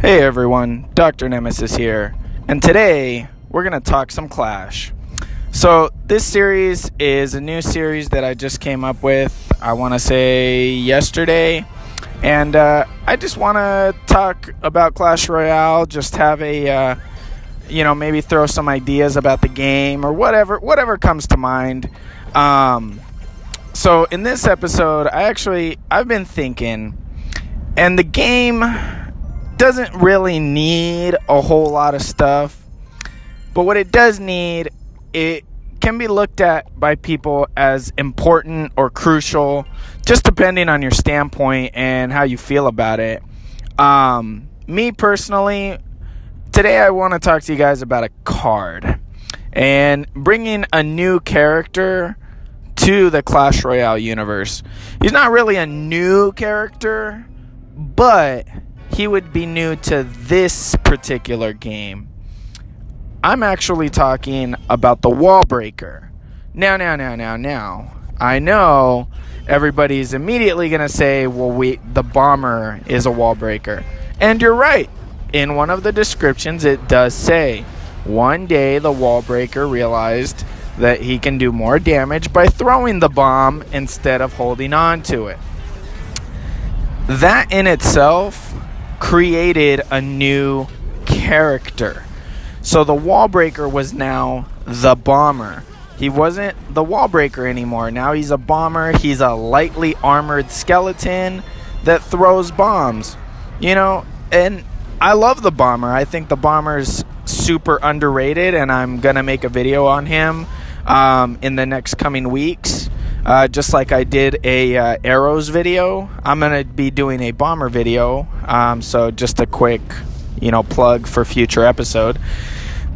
Hey everyone, Dr. Nemesis here, and today we're going to talk some Clash. So this series is a new series that I just came up with, I want to say yesterday, and I just want to talk about Clash Royale, just have a, maybe throw some ideas about the game or whatever comes to mind. So in this episode, I've been thinking, and the game doesn't really need a whole lot of stuff, but what it does need, it can be looked at by people as important or crucial, just depending on your standpoint and how you feel about it. Me personally, today I want to talk to you guys about a card and bringing a new character to the Clash Royale universe. He's not really a new character, but he would be new to this particular game. I'm actually talking about the Wall Breaker. Now. I know everybody's immediately going to say, well, the Bomber is a Wall Breaker. And you're right. In one of the descriptions, it does say, one day the Wall Breaker realized that he can do more damage by throwing the bomb instead of holding on to it. That in itself created a new character. So the Wall Breaker was now the Bomber. He wasn't the Wall Breaker anymore. Now he's a Bomber. He's a lightly armored skeleton that throws bombs. And I love the Bomber. I think the Bomber's super underrated, and I'm going to make a video on him in the next coming weeks. Just like I did a Arrows video, I'm going to be doing a Bomber video. So just a quick, plug for future episode.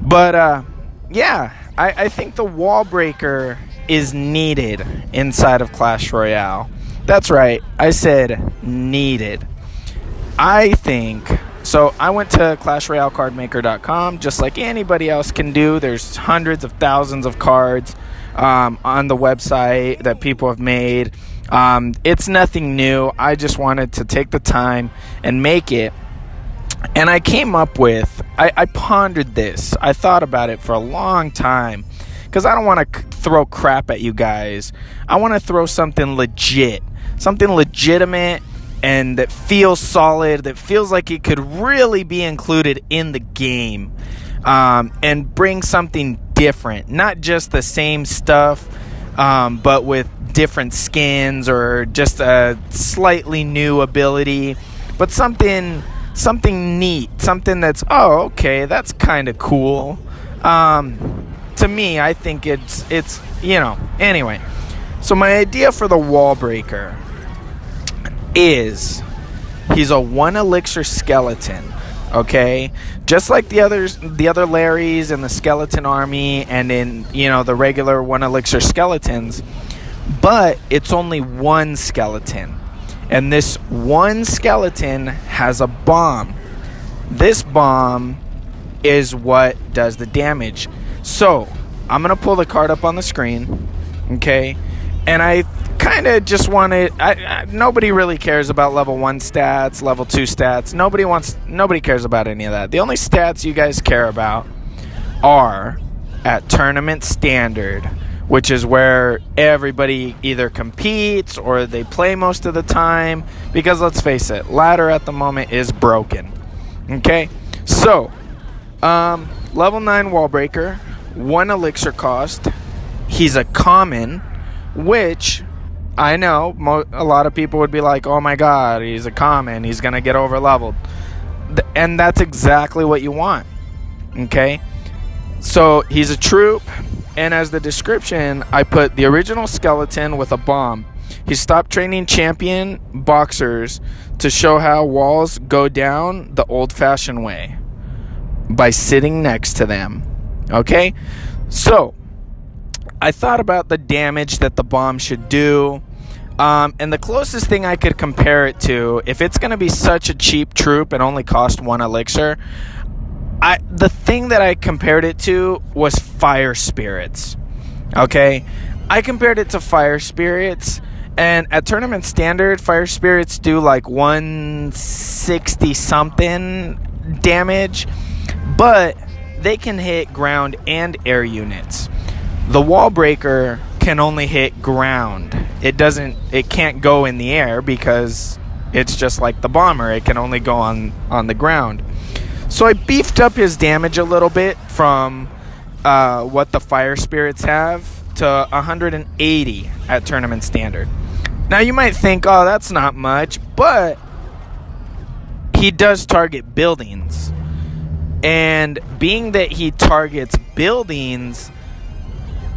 But, I think the Wall Breaker is needed inside of Clash Royale. That's right. I said needed. I think... So I went to ClashRoyaleCardMaker.com, just like anybody else can do. There's hundreds of thousands of cards on the website that people have made. It's nothing new. I just wanted to take the time and make it. And I came up with, I pondered this. I thought about it for a long time because I don't want to throw crap at you guys. I want to throw something legit, something legitimate, and that feels solid, that feels like it could really be included in the game, and bring something different. Not just the same stuff, but with different skins or just a slightly new ability, but something neat, something that's, okay, that's kind of cool. To me, I think it's anyway. So my idea for the Wall Breaker is he's a 1 elixir skeleton, okay? Just like the other Larrys in the skeleton army and in, the regular 1 elixir skeletons, but it's only one skeleton. And this one skeleton has a bomb. This bomb is what does the damage. So, I'm going to pull the card up on the screen, okay? And I kind of just wanted... nobody really cares about level 1 stats, level 2 stats. Nobody cares about any of that. The only stats you guys care about are at tournament standard, which is where everybody either competes or they play most of the time. Because let's face it, ladder at the moment is broken. Okay? So, level 9 Wall Breaker, 1 elixir cost. He's a common, which I know a lot of people would be like, oh my god, he's a common, he's going to get over leveled. And that's exactly what you want. Okay? So, he's a troop. And as the description, I put the original skeleton with a bomb. He stopped training champion boxers to show how walls go down the old-fashioned way, by sitting next to them. Okay? So, I thought about the damage that the bomb should do. And the closest thing I could compare it to, if it's going to be such a cheap troop and only cost 1 elixir, the thing that I compared it to was Fire Spirits. Okay? I compared it to Fire Spirits, and at tournament standard, Fire Spirits do like 160 something damage, but they can hit ground and air units. The wall breaker can only hit ground. It can't go in the air because it's just like the bomber. It can only go on the ground. So I beefed up his damage a little bit from what the fire spirits have to 180 at tournament standard. Now you might think, oh, that's not much, but he does target buildings. And being that he targets buildings,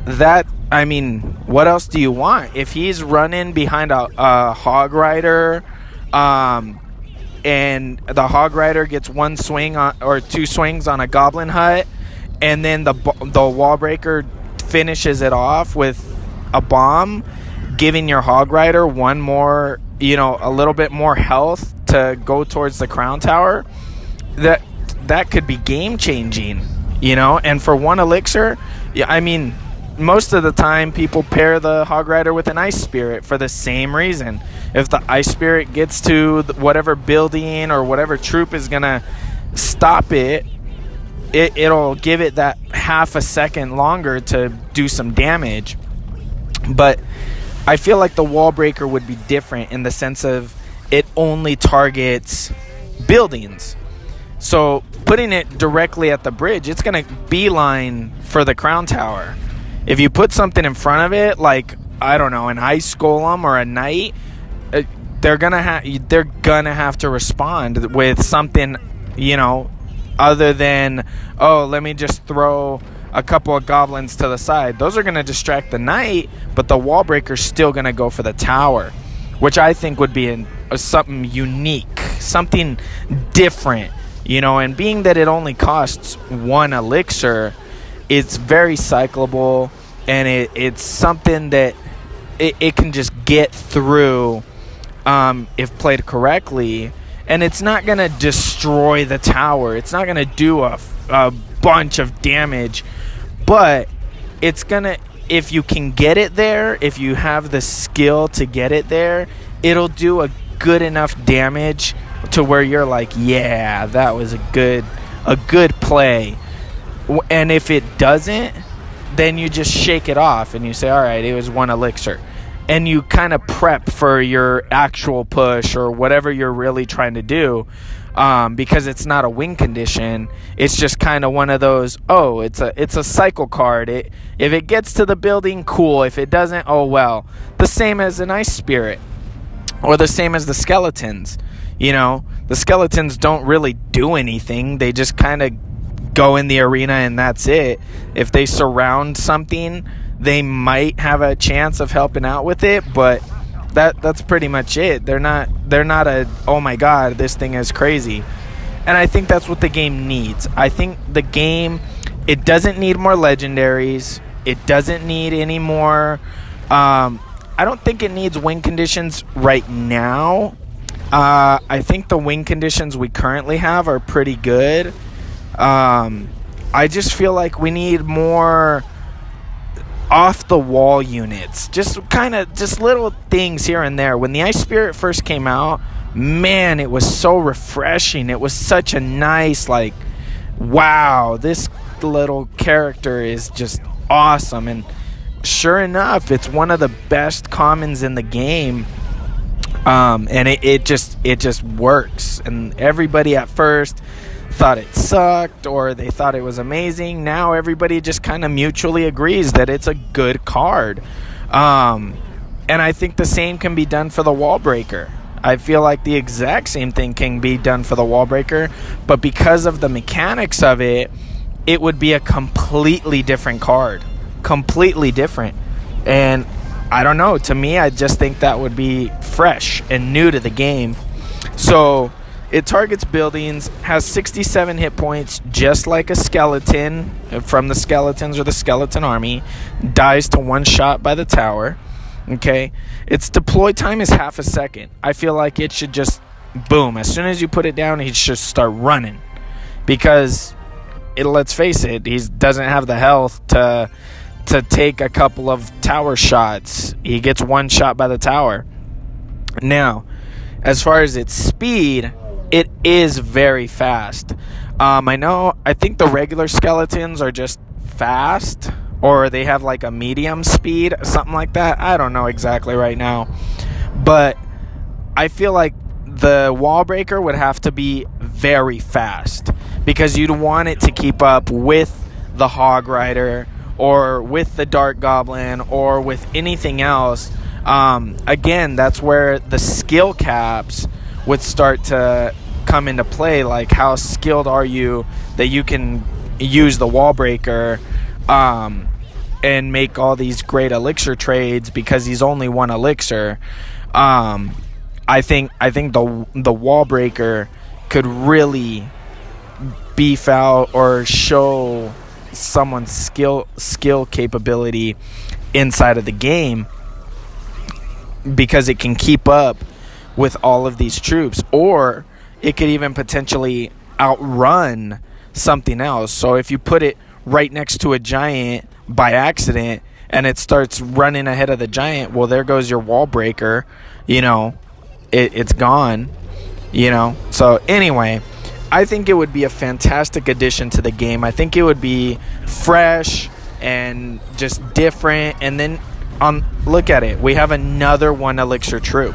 what else do you want? If he's running behind a hog rider, and the hog rider gets one swing or two swings on a goblin hut, and then the wall breaker finishes it off with a bomb, giving your hog rider one more, a little bit more health to go towards the crown tower, that could be game changing, and for one elixir, most of the time people pair the hog rider with an ice spirit for the same reason. If the ice spirit gets to whatever building or whatever troop is gonna stop it'll give it that half a second longer to do some damage. But I feel like the wall breaker would be different in the sense of it only targets buildings. So putting it directly at the bridge, it's going to beeline for the crown tower. If you put something in front of it, like, I don't know, an ice golem or a knight, they're gonna have to respond with something, other than, oh, let me just throw a couple of goblins to the side. Those are going to distract the knight, but the wall breaker's still going to go for the tower, which I think would be something unique, something different, and being that it only costs one elixir, it's very cyclable, and it's something that it can just get through if played correctly. And it's not going to destroy the tower. It's not going to do a bunch of damage. But it's going to, if you can get it there, if you have the skill to get it there, it'll do a good enough damage to where you're like, yeah, that was a good play. And if it doesn't, then you just shake it off and you say, all right, it was one elixir. And you kind of prep for your actual push or whatever you're really trying to do, because it's not a win condition. It's just kind of one of those, oh, it's a cycle card. If it gets to the building, cool. If it doesn't, oh well. The same as an ice spirit, or the same as the skeletons. The skeletons don't really do anything. They just kind of go in the arena and that's it. If they surround something, they might have a chance of helping out with it, but that's pretty much it. They're not a, oh my god, this thing is crazy. And I think that's what the game needs. I think the game, it doesn't need more legendaries. It doesn't need any more. I don't think it needs win conditions right now. I think the win conditions we currently have are pretty good. I just feel like we need more off the wall units, just little things here and there. When the ice spirit first came out, man, it was so refreshing. It was such a nice, like, wow, this little character is just awesome. And sure enough, it's one of the best commons in the game. And it just works. And everybody at first thought it sucked or they thought it was amazing. Now everybody just kind of mutually agrees that it's a good card. And I think the same can be done for the wall breaker. I feel like the exact same thing can be done for the wall breaker, but because of the mechanics of it, it would be a completely different card. Completely different. And I don't know, to me, I just think that would be fresh and new to the game. So it targets buildings, has 67 hit points, just like a skeleton from the skeletons or the skeleton army, dies to one shot by the tower. Okay, its deploy time is half a second. I feel like it should just boom. As soon as you put it down, he should start running, because let's face it, he doesn't have the health to take a couple of tower shots. He gets one shot by the tower. Now, as far as its speed, it is very fast. I think the regular skeletons are just fast, or they have like a medium speed, something like that. I don't know exactly right now, but I feel like the wall breaker would have to be very fast, because you'd want it to keep up with the hog rider or with the dark goblin or with anything else. Again, that's where the skill caps would start to come into play. Like, how skilled are you that you can use the wall breaker and make all these great elixir trades, because he's only one elixir. I think the wall breaker could really beef out or show someone's skill capability inside of the game, because it can keep up with all of these troops, or it could even potentially outrun something else. So if you put it right next to a giant by accident and it starts running ahead of the giant, well, there goes your wall breaker, it's gone, So anyway, I think it would be a fantastic addition to the game. I think it would be fresh and just different. And then look at it, we have another one elixir troop.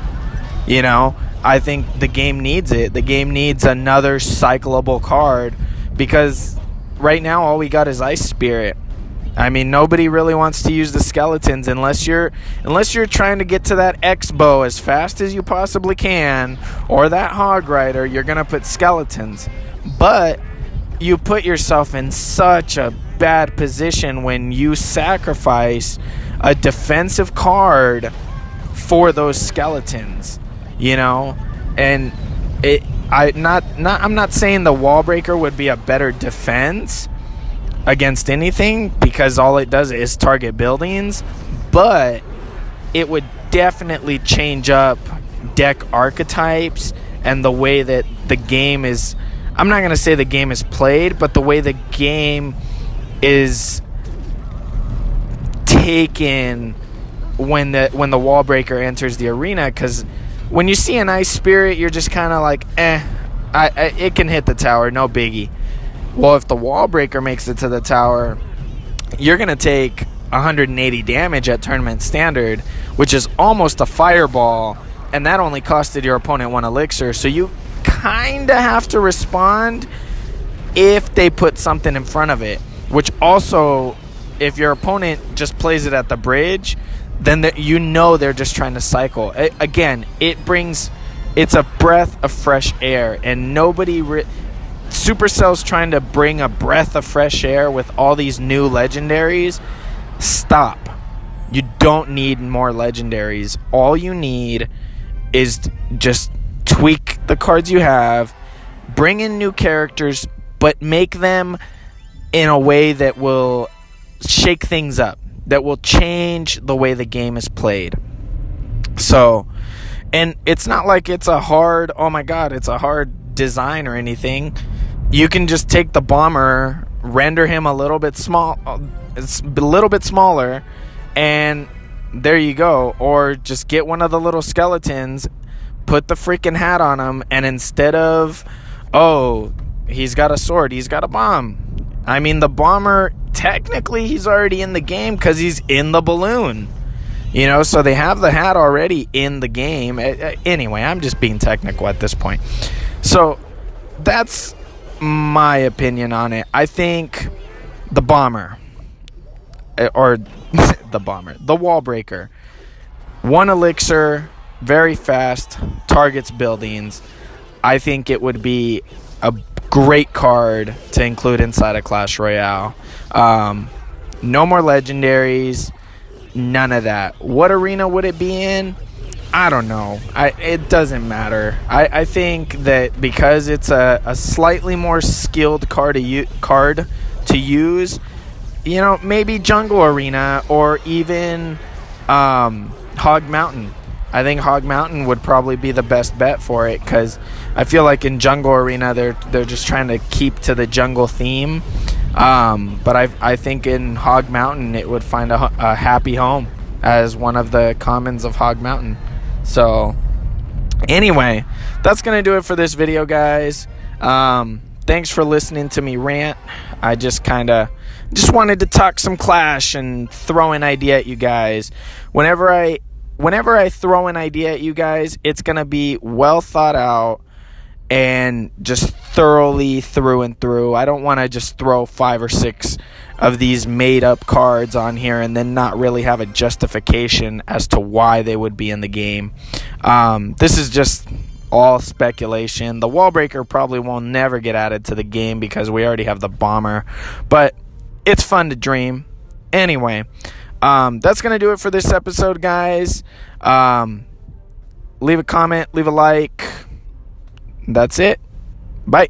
I think the game needs it. The game needs another cyclable card, because right now all we got is Ice Spirit. I mean, nobody really wants to use the skeletons unless you're trying to get to that X-bow as fast as you possibly can, or that hog rider. You're gonna put skeletons, but you put yourself in such a bad position when you sacrifice a defensive card for those skeletons. And I'm not saying the wall breaker would be a better defense against anything, because all it does is target buildings, but it would definitely change up deck archetypes and the way that the game is. I'm not going to say the game is played, but the way the game is taken when the wall breaker enters the arena. Because when you see an Ice Spirit, you're just kind of like, it can hit the tower, no biggie. Well, if the wall breaker makes it to the tower, you're going to take 180 damage at tournament standard, which is almost a fireball, and that only costed your opponent one elixir. So you kind of have to respond if they put something in front of it, which also, if your opponent just plays it at the bridge, then they're just trying to cycle. Again, it's a breath of fresh air, and Supercell's trying to bring a breath of fresh air with all these new legendaries. Stop. You don't need more legendaries. All you need is just tweak the cards you have, bring in new characters, but make them in a way that will shake things up, that will change the way the game is played. So, and it's not like it's a hard, it's a hard design or anything. You can just take the bomber, render him a little bit smaller, and there you go. Or just get one of the little skeletons, put the freaking hat on him, and instead of, he's got a sword, he's got a bomb. I mean, the bomber, technically he's already in the game because he's in the balloon. So they have the hat already in the game. Anyway, I'm just being technical at this point. So that's my opinion on it. I think the bomber, or the wall breaker, one elixir, very fast, targets buildings. I think it would be a great card to include inside of Clash Royale. No more legendaries, none of that. What arena would it be in? I don't know. It doesn't matter. I think that because it's a slightly more skilled card to use, maybe Jungle Arena or even Hog Mountain. I think Hog Mountain would probably be the best bet for it, because I feel like in Jungle Arena they're just trying to keep to the jungle theme. But I think in Hog Mountain it would find a happy home as one of the commons of Hog Mountain. So Anyway, that's going to do it for this video, guys. Thanks for listening to me rant. I just wanted to talk some Clash and throw an idea at you guys. Whenever I throw an idea at you guys, it's going to be well thought out and just thoroughly through and through. I don't want to just throw 5 or 6 of these made up cards on here and then not really have a justification as to why they would be in the game. This is just all speculation. The wall breaker probably will never get added to the game because we already have the bomber, but it's fun to dream. Anyway, that's going to do it for this episode, guys. Leave a comment, leave a like. That's it. Bye.